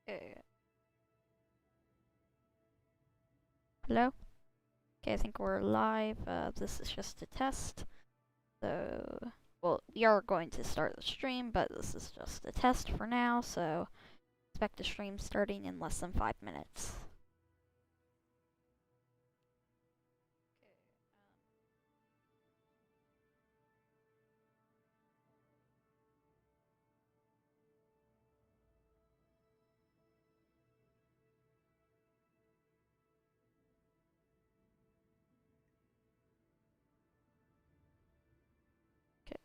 Okay. Hello? Okay, I think we're live. This is just a test. So, well, we are going to start the stream, but this is just a test for now, so expect the stream starting in less than 5 minutes. Okay.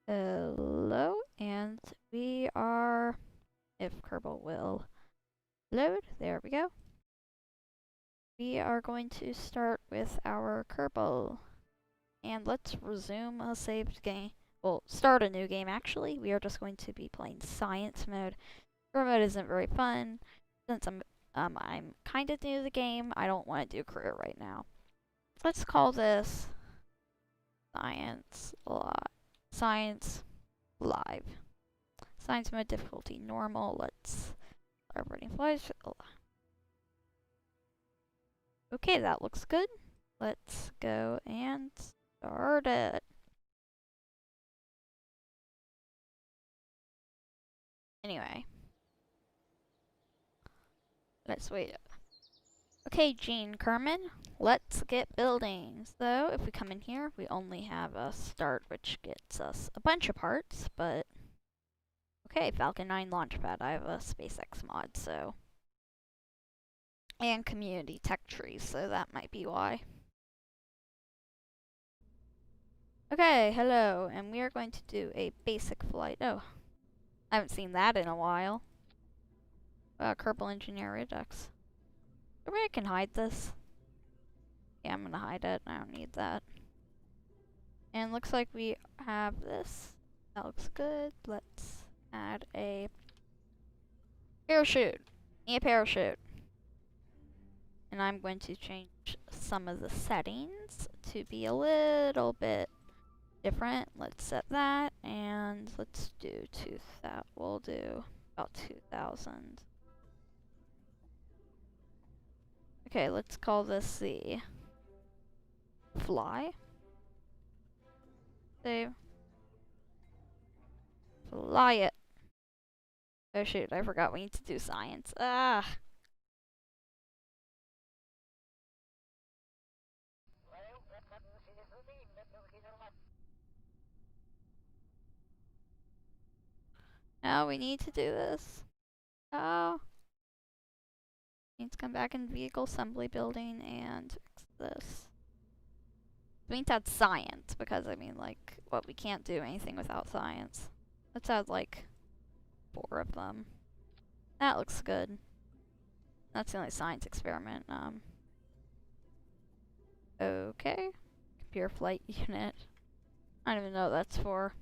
Hello, and we are, if Kerbal will load, there we go. We are going to start with our Kerbal. And let's resume a saved game. Well, start a new game actually. We are just going to be playing science mode. Career mode isn't very fun. Since I'm kinda new to the game, I don't want to do career right now. Let's call this Science Science Live. Science mode difficulty normal. Let's operating flies. Okay, that looks good. Let's go and start it. Anyway, let's wait. Okay, Gene Kerman, let's get building. So, if we come in here, we only have a start, which gets us a bunch of parts, but... Okay, Falcon 9 Launchpad, I have a SpaceX mod, so... And community tech trees, so that might be why. Okay, hello, and we are going to do a basic flight. Oh, I haven't seen that in a while. Kerbal Engineer Redux. Maybe I can hide this. Yeah, I'm gonna hide it. I don't need that. And looks like we have this. That looks good. Let's add a parachute. Need a parachute. And I'm going to change some of the settings to be a little bit different. Let's set that, and let's do 2000. We'll do about 2000. Okay, let's call this the fly. Save. Fly it. Oh shoot, I forgot we need to do science. Ah. Now we need to do this. Oh. Need to come back in vehicle assembly building and fix this. We need to add science because I mean, like, what, we can't do anything without science. Let's add like 4 of them. That looks good. That's the only science experiment. Okay. Computer flight unit. I don't even know what that's for.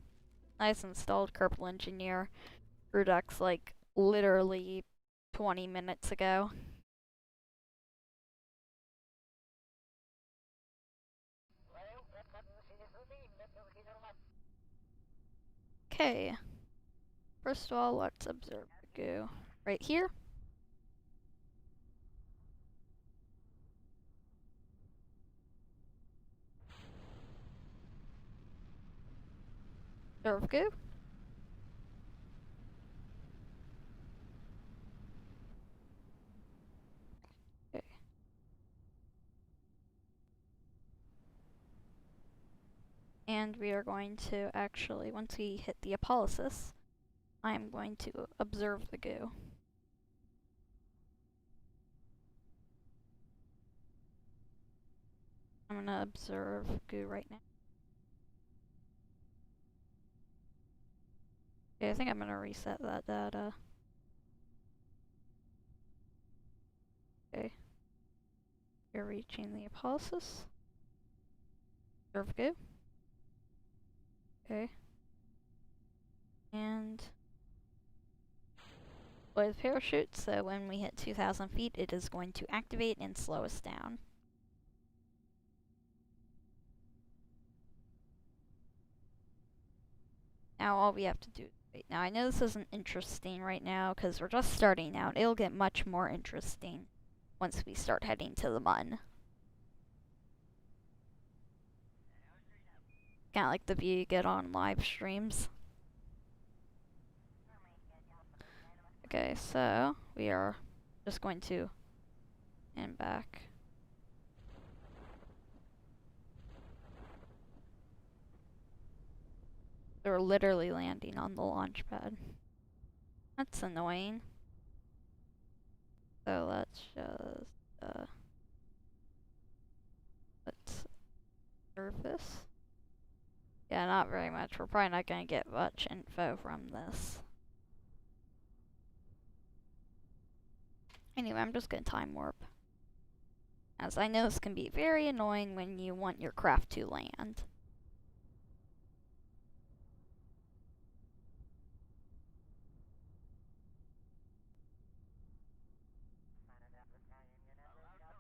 I just installed Kerbal Engineer Redux like literally 20 minutes ago. Okay. First of all, let's observe the goo. Right here. Serve goo. Okay. And we are going to actually, once we hit the apolysis, I'm going to observe the goo. I'm gonna observe goo right now. Okay, I think I'm gonna reset that data. Okay. We're reaching the apolysis. Observe goo. Okay. And with parachute, so when we hit 2,000 feet, it is going to activate and slow us down. Now all we have to do is wait. Now I know this isn't interesting right now because we're just starting out. It'll get much more interesting once we start heading to the mun. Kind of like the view you get on live streams. Okay, so we are just going to and back. They're literally landing on the launch pad. That's annoying. So let's just let's surface. Yeah, not very much. We're probably not gonna get much info from this. Anyway, I'm just gonna time warp. As I know this can be very annoying when you want your craft to land.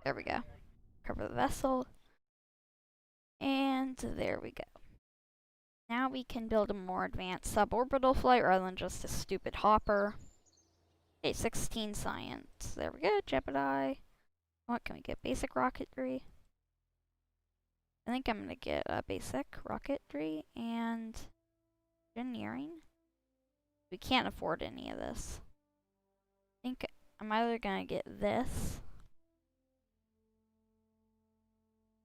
There we go. Cover the vessel. And there we go. Now we can build a more advanced suborbital flight rather than just a stupid hopper. Okay, 16 science. There we go, Gemini. What can we get? Basic rocketry. I think I'm gonna get a basic rocketry and engineering. We can't afford any of this. I think I'm either gonna get this.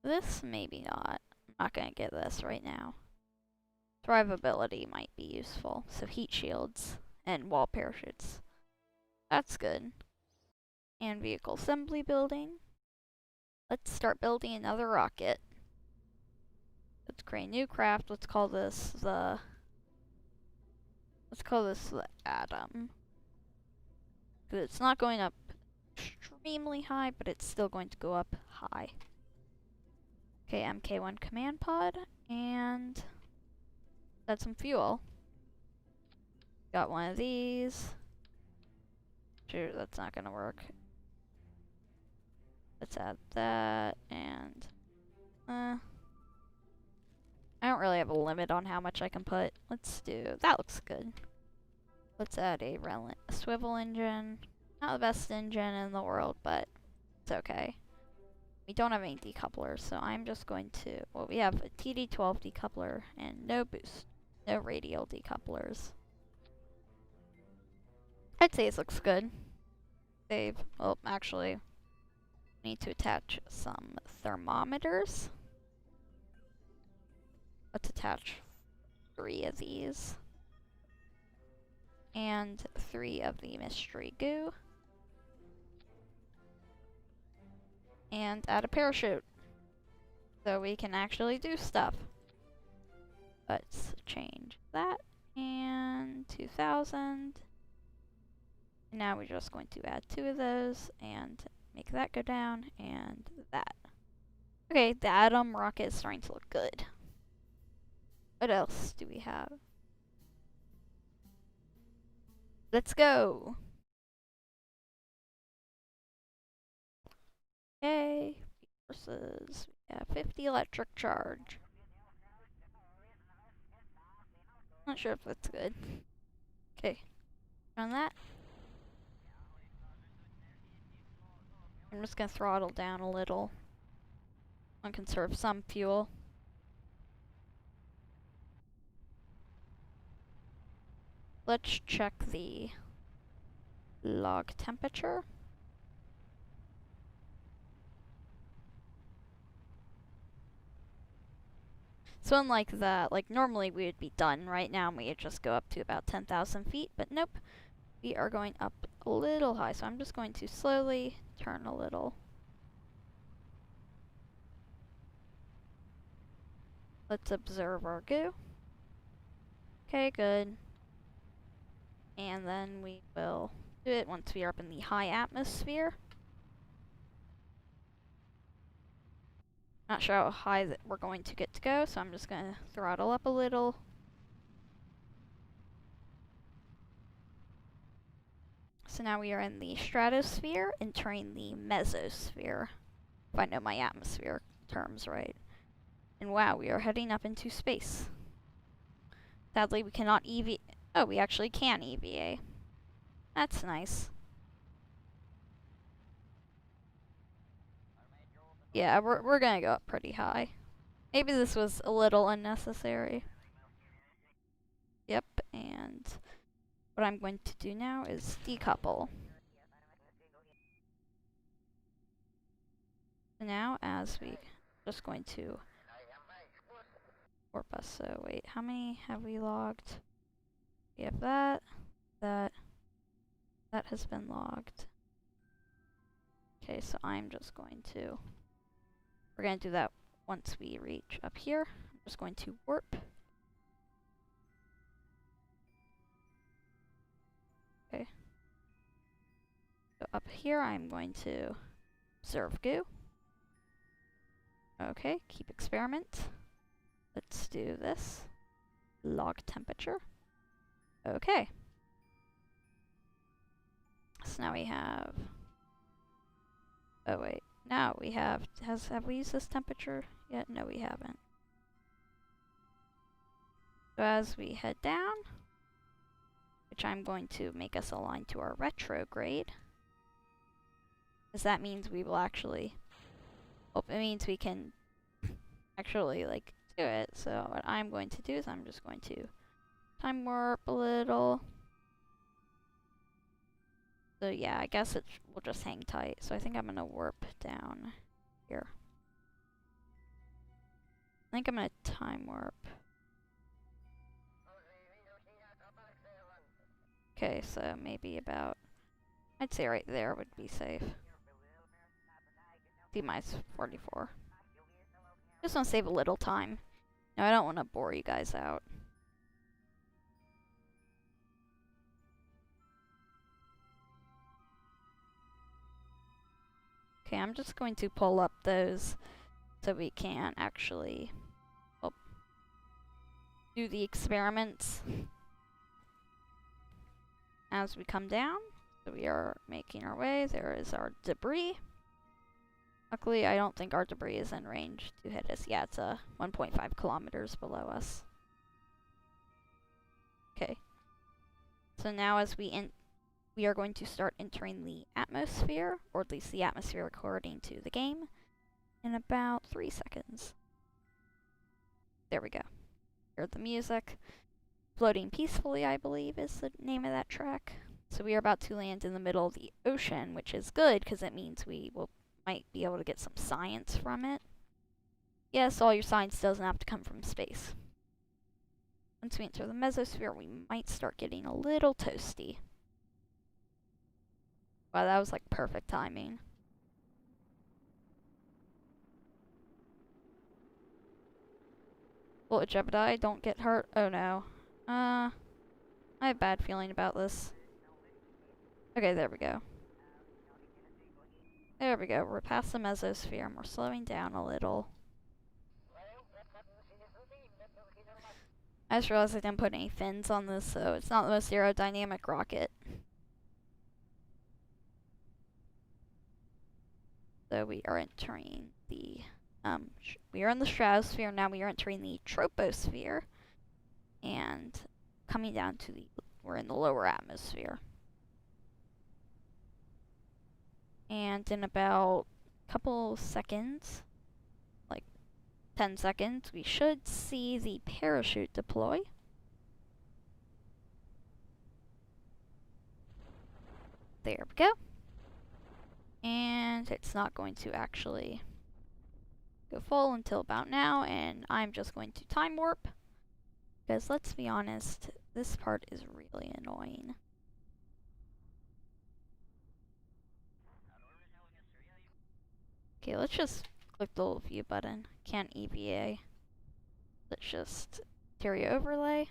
This, maybe not. I'm not gonna get this right now. Thrivability might be useful. So heat shields and wall parachutes. That's good. And vehicle assembly building. Let's start building another rocket. Let's create a new craft. Let's call this the Atom. Because it's not going up extremely high, but it's still going to go up high. Okay, Pt.1 command pod, and that's some fuel. Got one of these. Sure, that's not gonna work. Let's add that, and I don't really have a limit on how much I can put. Let's do, that looks good. Let's add a swivel engine. Not the best engine in the world, but it's okay. We don't have any decouplers, so I'm just going to, well, we have a TD12 decoupler and no boost, no radial decouplers. I'd say this looks good. Save, well, actually, need to attach some thermometers. Let's attach 3 of these. And 3 of the mystery goo. And add a parachute. So we can actually do stuff. Let's change that. And 2,000. Now we're just going to add 2 of those and make that go down and that. Okay, the Atom rocket is starting to look good. What else do we have? Let's go! Okay, versus, we have 50 electric charge. Not sure if that's good. Okay, run that. I'm just gonna throttle down a little. I can conserve some fuel. let's check the log temperature. So unlike that, like normally we would be done right now and we would just go up to about 10,000 feet, but nope, we are going up a little high. So I'm just going to slowly turn a little. Let's observe our goo. Okay, good. And then we will do it once we are up in the high atmosphere. Not sure how high that we're going to get to go, so I'm just going to throttle up a little. So now we are in the stratosphere, entering the mesosphere, if I know my atmosphere terms right. And wow, we are heading up into space. Sadly, we cannot EVA. Oh, we actually can EVA. That's nice. Yeah, we're gonna go up pretty high. Maybe this was a little unnecessary. Yep, and what I'm going to do now is decouple. So now, as we just going to warp us. So wait, how many have we logged? We have that has been logged. Okay, so I'm just going to, we're gonna do that once we reach up here. I'm just going to warp. Okay. So up here, I'm going to observe goo. Okay, keep experiment. Let's do this. Log temperature. Okay. So now we have, oh wait, now we have, have we used this temperature yet? No, we haven't. So as we head down, which I'm going to make us align to our retrograde, because that means we will actually, well, it means we can actually like do it. So what I'm going to do is I'm just going to time warp a little. So yeah, I guess it will just hang tight. So I think I'm gonna warp down here. I think I'm gonna time warp. Okay, so maybe about, I'd say right there would be safe. D-minus 44. Just want to save a little time. No, I don't want to bore you guys out. Okay, I'm just going to pull up those so we can actually do the experiments as we come down. So we are making our way. There is our debris. Luckily, I don't think our debris is in range to hit us. Yeah, it's 1.5 kilometers below us. Okay. So now as we are going to start entering the atmosphere, or at least the atmosphere according to the game, in about 3 seconds. There we go. Hear the music. Floating Peacefully, I believe, is the name of that track. So we are about to land in the middle of the ocean, which is good because it means we might be able to get some science from it. Yes, all your science doesn't have to come from space. Once we enter the mesosphere, we might start getting a little toasty. Wow, that was like perfect timing. Bullet Jebediah, don't get hurt. Oh no. I have a bad feeling about this. Okay, there we go. There we go. We're past the mesosphere and we're slowing down a little. I just realized I didn't put any fins on this, so it's not the most aerodynamic rocket. So we are entering the, we are in the stratosphere, now we are entering the troposphere, and coming down to we're in the lower atmosphere. And in about a couple seconds, like 10 seconds, we should see the parachute deploy. There we go. And it's not going to actually go full until about now, and I'm just going to time warp. Because let's be honest, this part is really annoying. Okay, let's just click the little view button. Can't EVA. Let's just Terry overlay.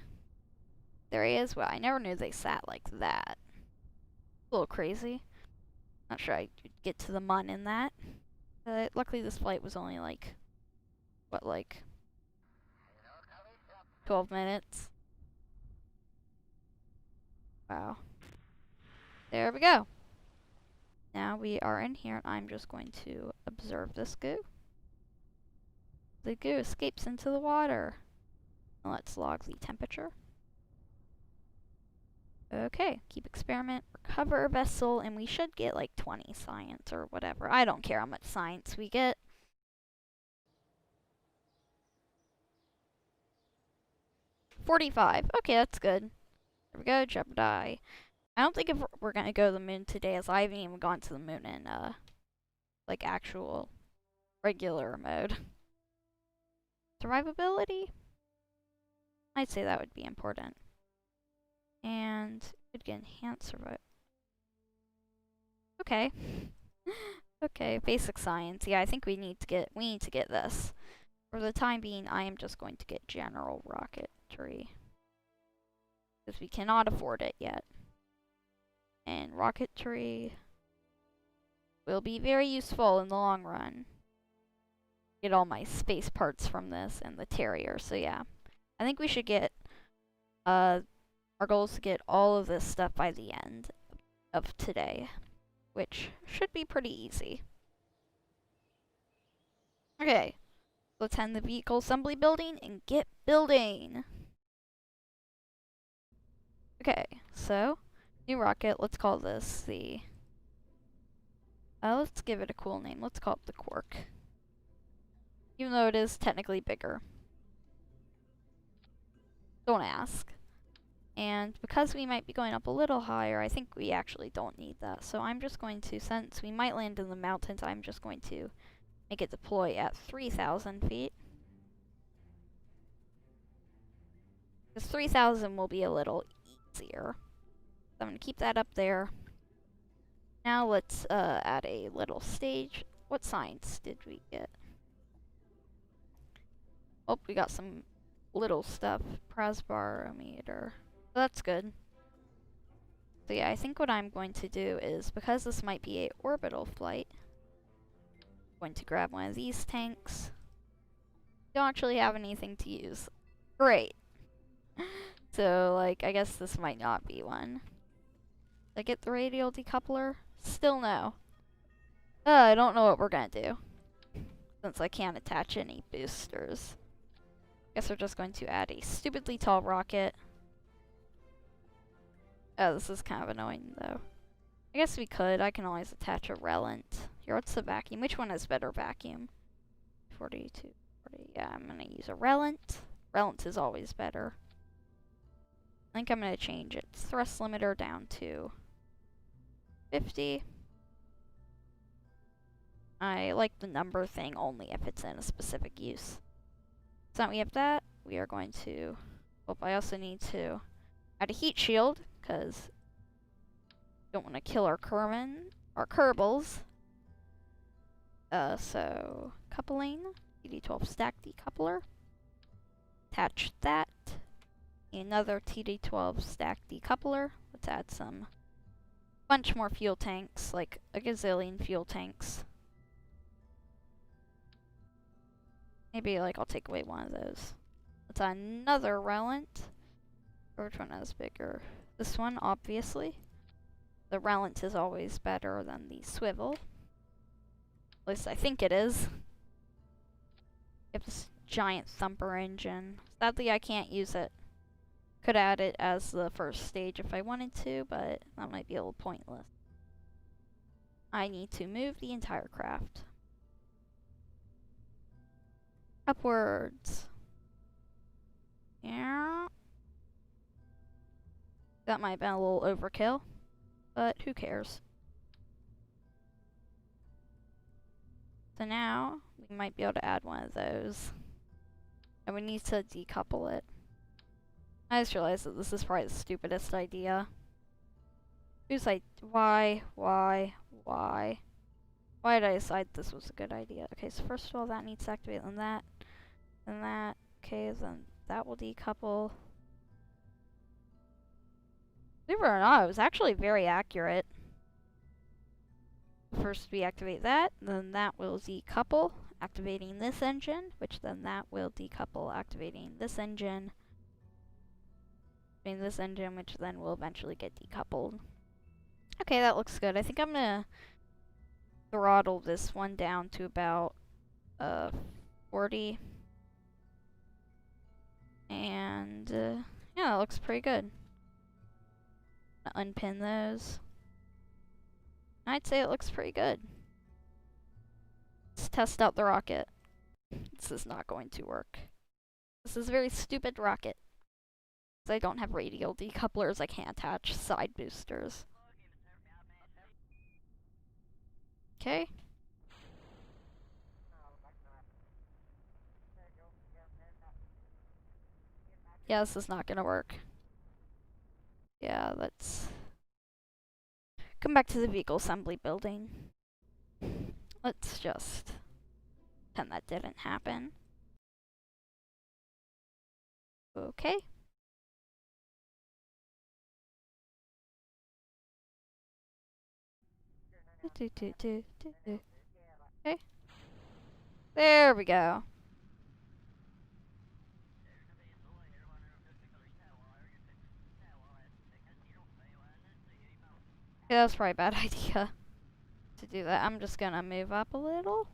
There he is. Well, I never knew they sat like that. A little crazy. Not sure I could get to the mun in that. Luckily this flight was only like, what, like 12 minutes? Wow. There we go. Now we are in here, and I'm just going to observe this goo. The goo escapes into the water. Let's log the temperature. Okay, keep experiment, recover vessel, and we should get like 20 science or whatever. I don't care how much science we get. $45. Okay, that's good. There we go, jeopardy. I don't think if we're gonna go to the moon today, as I haven't even gone to the moon in like actual regular mode. Survivability? I'd say that would be important. And could get enhanced survival. Okay. Okay, basic science. Yeah, I think we need to get this. For the time being, I am just going to get general rocketry. Because we cannot afford it yet. And rocketry will be very useful in the long run. Get all my space parts from this and the Terrier, so yeah. I think we should get, our goal is to get all of this stuff by the end of today, which should be pretty easy. Okay, let's end the vehicle assembly building and get building. Okay, so, new rocket, let's call this the, let's give it a cool name, let's call it the Quark. Even though it is technically bigger. Don't ask. And because we might be going up a little higher, I think we actually don't need that. So I'm just going to, since we might land in the mountains, I'm just going to make it deploy at 3,000 feet. Because 3,000 will be a little easier. So I'm going to keep that up there. Now let's add a little stage. What science did we get? Oh, we got some little stuff. Presbarometer. That's good. So yeah, I think what I'm going to do is, because this might be a orbital flight, I'm going to grab one of these tanks. Don't actually have anything to use. Great. So, like, I guess this might not be one. Did I get the radial decoupler? Still no. I don't know what we're gonna do, since I can't attach any boosters. Guess we're just going to add a stupidly tall rocket. Oh, this is kind of annoying, though. I guess we could. I can always attach a relent. Here, what's the vacuum? Which one has better vacuum? 42, 40. Yeah, I'm gonna use a relent. Relent is always better. I think I'm gonna change its thrust limiter down to 50. I like the number thing only if it's in a specific use. So now we have that. We are going to... Oh, I also need to add a heat shield, because don't want to kill our Kerbals. So, coupling, TD12 stack decoupler. Attach that. Another TD12 stack decoupler. Let's add some bunch more fuel tanks, like a gazillion fuel tanks. Maybe, like, I'll take away one of those. Let's add another relent. Which one is bigger? This one, obviously. The relent is always better than the swivel. At least I think it is. We have this giant thumper engine. Sadly, I can't use it. Could add it as the first stage if I wanted to, but that might be a little pointless. I need to move the entire craft. Upwards. Yeah. That might have been a little overkill. but who cares? So now, we might be able to add one of those. And we need to decouple it. I just realized that this is probably the stupidest idea. Who's like, why? Why did I decide this was a good idea? Okay, so first of all, that needs to activate, then that. Okay, then that will decouple. Believe it or not, it was actually very accurate. First we activate that, then that will decouple, activating this engine, which then that will decouple, activating this engine. This engine, which then will eventually get decoupled. Okay, that looks good. I think I'm gonna throttle this one down to about 40. And yeah, it looks pretty good. Unpin those. I'd say it looks pretty good. Let's test out the rocket. This is not going to work. This is a very stupid rocket. I don't have radial decouplers, I can't attach side boosters. Okay. Yeah, this is not gonna work. Yeah, let's come back to the vehicle assembly building. Let's just pretend that didn't happen. Okay. Okay. There we go. Yeah, that's probably a bad idea to do that. I'm just gonna move up a little.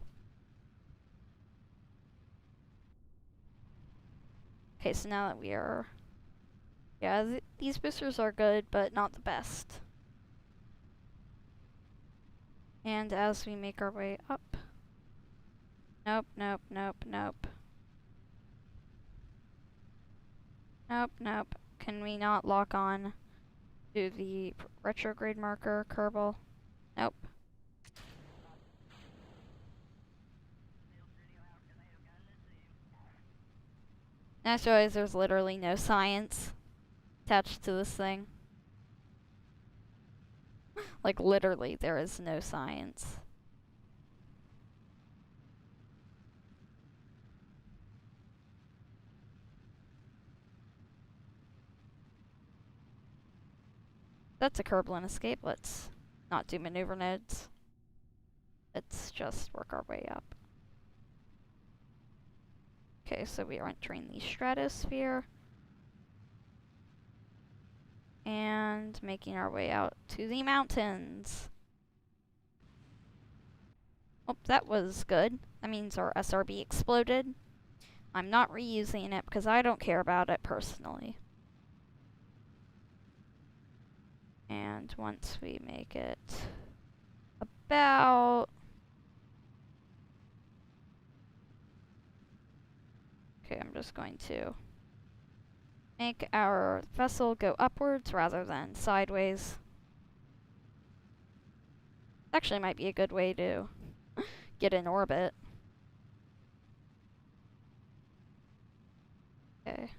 Okay, so now that we are... Yeah, these boosters are good, but not the best. And as we make our way up... Nope. Can we not lock on to the retrograde marker, Kerbal? Nope. I just realized there's literally no science attached to this thing. Like, literally, there is no science. That's a Kerbal escape. Let's not do maneuver nodes. Let's just work our way up. Okay, so we are entering the stratosphere. And making our way out to the mountains. Oh, that was good. That means our SRB exploded. I'm not reusing it because I don't care about it personally. And once we make it about... Okay, I'm just going to make our vessel go upwards rather than sideways. Actually might be a good way to get in orbit. Okay.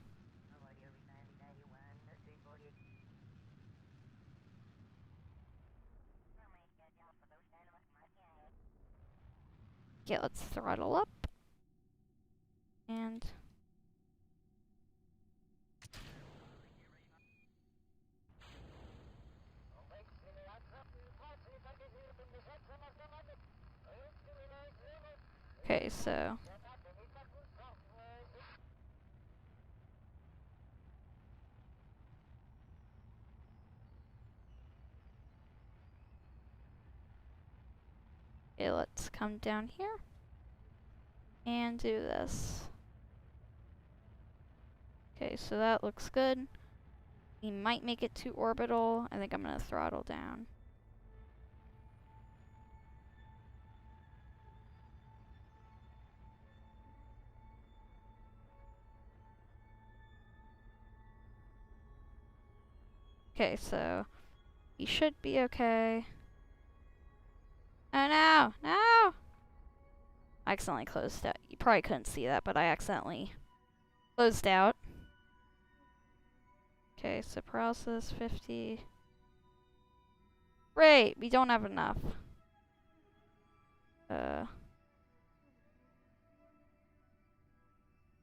Okay, let's throttle up. And... Okay, so... Okay, let's come down here. And do this. Okay, so that looks good. We might make it to orbital. I think I'm gonna throttle down. Okay, so He should be okay. Oh no! No! I accidentally closed out. You probably couldn't see that, but I accidentally closed out. Okay, so paralysis 50. Great, we don't have enough.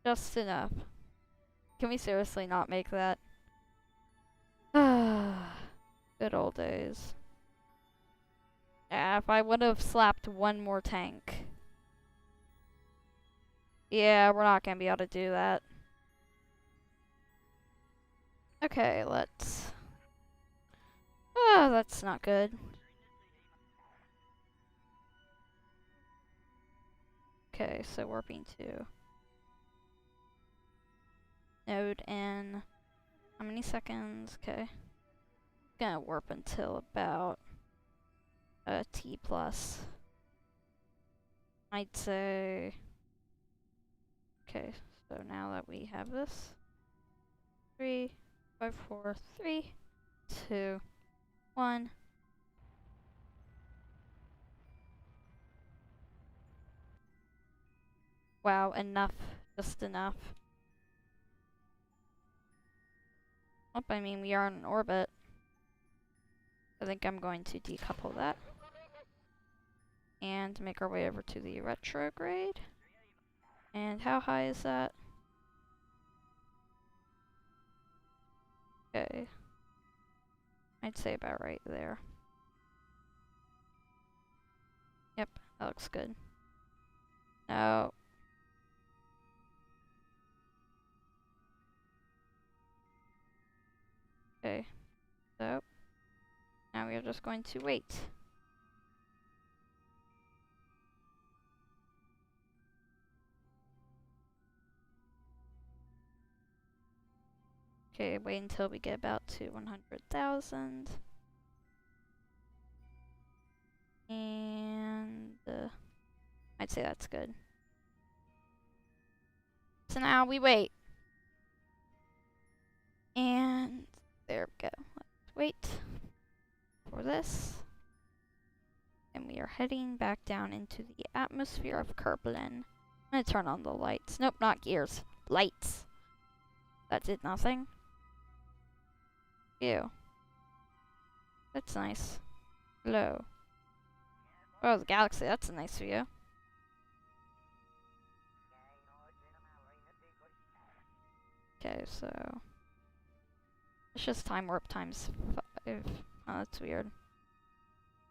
Just enough. Can we seriously not make that? Good old days. Yeah, if I would have slapped one more tank. Yeah, we're not gonna be able to do that. Okay, let's... Oh, that's not good. Okay, so warping to node in how many seconds? Okay. Gonna warp until about T plus. I'd say. Okay, so now that we have this, 3, 5, 4, 3, 2, 1. Wow, enough. Just enough. Oh, I mean, we are in orbit. I think I'm going to decouple that. And make our way over to the retrograde. And how high is that? Okay. I'd say about right there. Yep, that looks good. No. Okay. So, now we are just going to wait. Okay, wait until we get about to 100,000. And I'd say that's good. So now we wait. And there we go. Let's wait for this. And we are heading back down into the atmosphere of Kerbal. I'm gonna turn on the lights. Nope, not gears. Lights. That did nothing. Ew. That's nice. Hello. Oh, the galaxy. That's a nice view. Okay, so it's just time warp times 5. Oh, that's weird.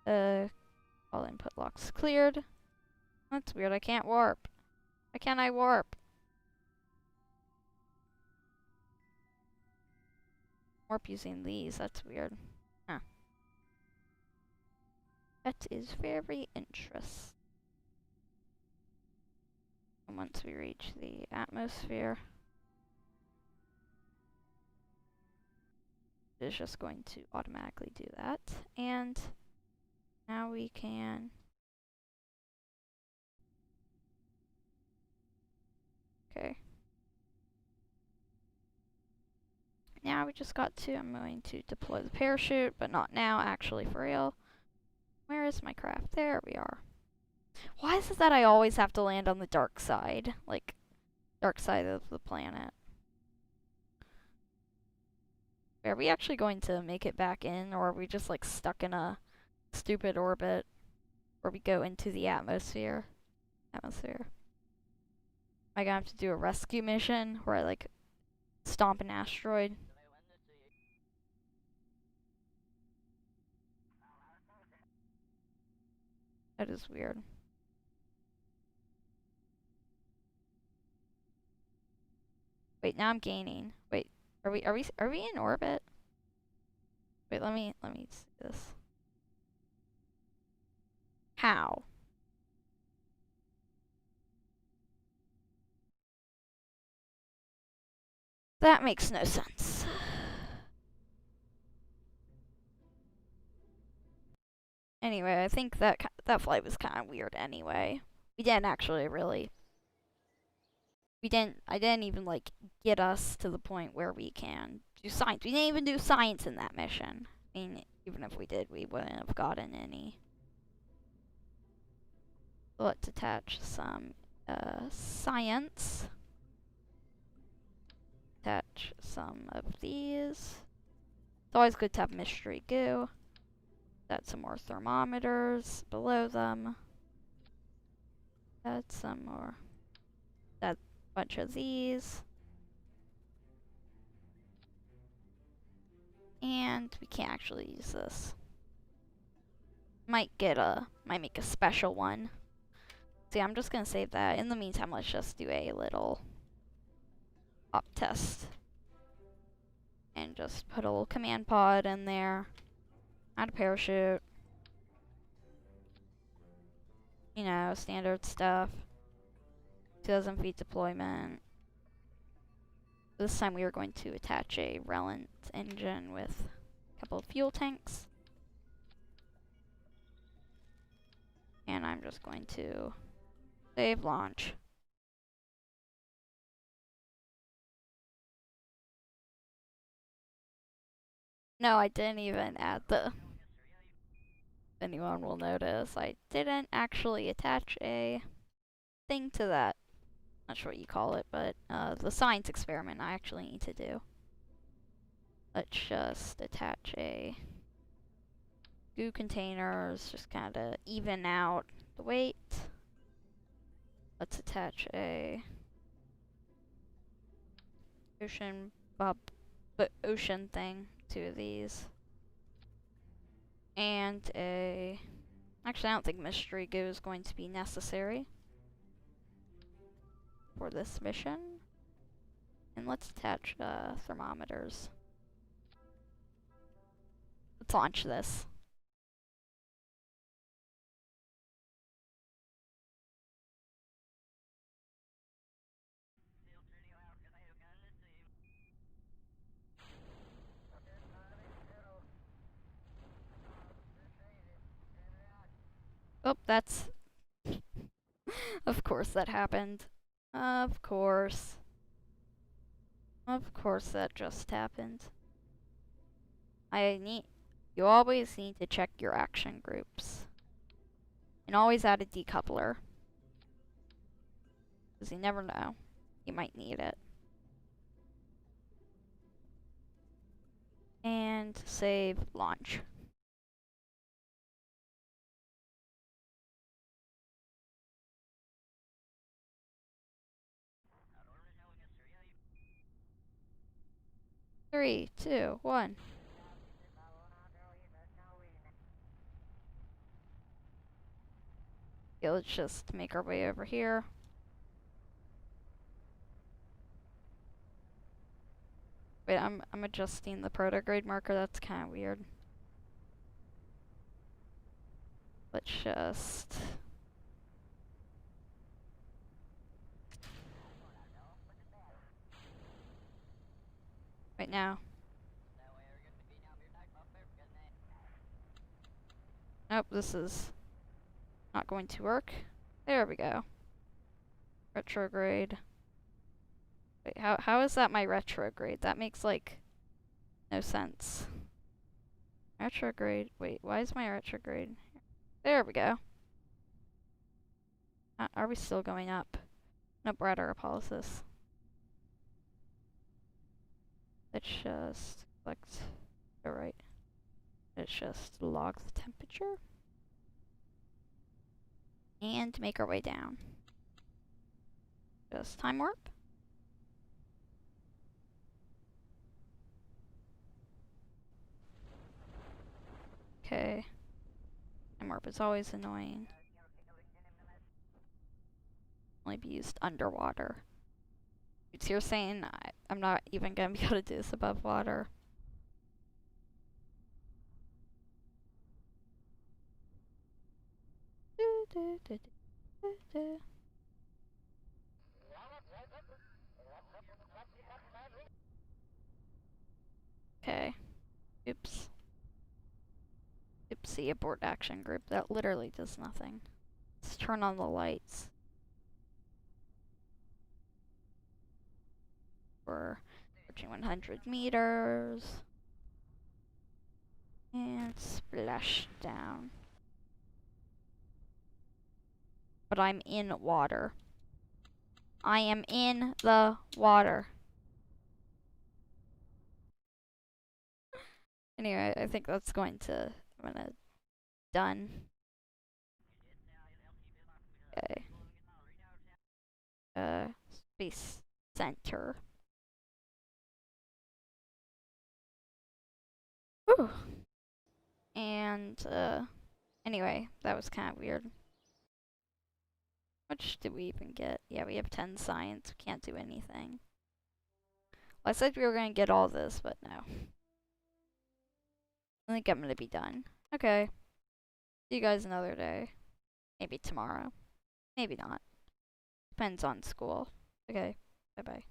All input locks cleared. That's weird. I can't warp. Why can't I warp? Warp using these. That's weird. Huh. That is very interesting. And once we reach the atmosphere, it is just going to automatically do that. And now we can... Okay. Now we just got to... I'm going to deploy the parachute, but not now, actually, for real. Where is my craft? There we are. Why is it that I always have to land on the dark side? Like, dark side of the planet. Are we actually going to make it back in, or are we just, like, stuck in a stupid orbit where we go into the atmosphere? Am I gonna have to do a rescue mission where I, like, stomp an asteroid? That is weird. Wait, now I'm gaining. Wait, are we in orbit? Wait, let me see this. How? That makes no sense. Anyway, I think that flight was kind of weird anyway. We didn't actually really... I didn't even, like, get us to the point where we can do science. We didn't even do science in that mission. I mean, Even if we did, we wouldn't have gotten any. Let's attach some science. Attach some of these. It's always good to have mystery goo. Add some more thermometers below them. Add some more. Add a bunch of these. And we can't actually use this. Might make a special one. See, I'm just gonna save that. In the meantime, let's just do a little op test. And just put a little command pod in there. Add a parachute. You know, standard stuff. 2,000 feet deployment. This time we are going to attach a Relent engine with a couple of fuel tanks. And I'm just going to save launch. No, I didn't even add the... If anyone will notice, I didn't actually attach a thing to that. Not sure what you call it, but the science experiment I actually need to do. Let's just attach a goo containers, just kind of even out the weight. Let's attach a ocean thing to these. And a... Actually, I don't think mystery goo is going to be necessary for this mission. And let's attach thermometers. Let's launch this. Oh, that's... Of course that happened. Of course. Of course that just happened. You always need to check your action groups. And always add a decoupler. Because you never know. You might need it. And save launch. Three, two, one. Okay, let's just make our way over here. Wait, I'm adjusting the protograde marker. That's kind of weird. Let's just... Right now. Nope, this is not going to work. There we go. Retrograde. Wait, how is that my retrograde? That makes, like, no sense. Retrograde. Wait, why is my retrograde? There we go. Are we still going up? Nope, we're at our Apollosis. Let's just select... Alright. Let's just log the temperature. And make our way down. Just time warp. Okay. Time warp is always annoying. Only be used underwater. So you're saying I'm not even gonna be able to do this above water. Okay. Oops. Oopsie, abort action group. That literally does nothing. Let's turn on the lights. We're approaching 100 meters. And splash down. But I'm in water. I am in the water. Anyway, I think that's going to, I'm gonna, done. Okay. Space center. Whew. And, anyway, that was kind of weird. How much did we even get? Yeah, we have 10 science. We can't do anything. Well, I said we were going to get all this, but no. I think I'm going to be done. Okay. See you guys another day. Maybe tomorrow. Maybe not. Depends on school. Okay. Bye-bye.